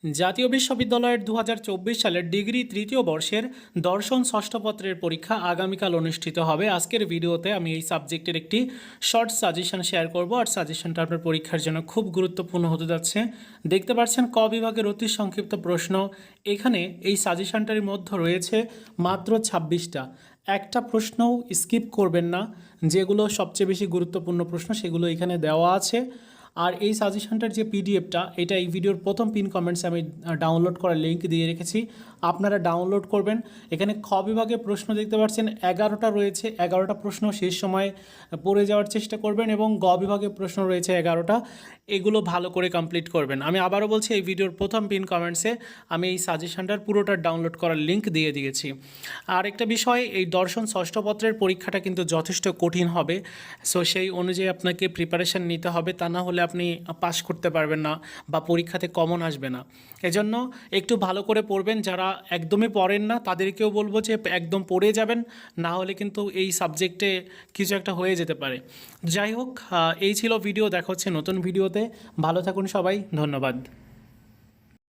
জাতীয় বিশ্ববিদ্যালয়ের ২০২৪ সালের ডিগ্রি তৃতীয় বর্ষের দর্শন ষষ্ঠ পত্রের পরীক্ষা আগামীকাল অনুষ্ঠিত হবে। আজকের ভিডিওতে আমি এই সাবজেক্টের একটি শর্ট সাজেশন শেয়ার করব, আর সাজেশনটা আপনার পরীক্ষার জন্য খুব গুরুত্বপূর্ণ হতে যাচ্ছে। দেখতে পাচ্ছেন ক বিভাগের অতি সংক্ষিপ্ত প্রশ্ন। এখানে এই সাজেশনটার মধ্যে রয়েছে মাত্র ২৬টা। একটা প্রশ্নও স্কিপ করবেন না, যেগুলো সবচেয়ে বেশি গুরুত্বপূর্ণ প্রশ্ন সেগুলো এখানে দেওয়া আছে। আর এই সাজেশনটার যে পিডিএফটা, এটা এই ভিডিওর প্রথম পিন কমেন্টসে আমি ডাউনলোড করার লিঙ্ক দিয়ে রেখেছি, আপনারা ডাউনলোড করবেন। এখানে খ বিভাগে প্রশ্ন দেখতে পাচ্ছেন 11টা রয়েছে, 11টা প্রশ্ন শেষ সময় পড়ে যাওয়ার চেষ্টা করবেন, এবং গ বিভাগে প্রশ্ন রয়েছে 11টা, এগুলো ভালো করে কমপ্লিট করবেন। আমি আবারও বলছি, এই ভিডিওর প্রথম পিন কমেন্টসে আমি এই সাজেশনটার পুরোটা ডাউনলোড করার লিঙ্ক দিয়ে দিয়েছি। আর একটা বিষয়, এই দর্শন ষষ্ঠ পত্রের পরীক্ষাটা কিন্তু যথেষ্ট কঠিন হবে, সো সেই অনুযায়ী আপনাকে প্রিপারেশান নিতে হবে, তা না হলে আপনি পাস করতে পারবেন না বা পরীক্ষাতে কমন আসবে না। এজন্য একটু ভালো করে পড়বেন। যারা একদমই পড়েন না তাদেরকেও বলবো যে একদম পড়ে যাবেন, না হলে কিন্তু এই সাবজেক্টে কিছু একটা হয়ে যেতে পারে। যাই হোক, এই ছিল ভিডিও। দেখা হচ্ছে নতুন ভিডিওতে। ভালো থাকুন সবাই, ধন্যবাদ।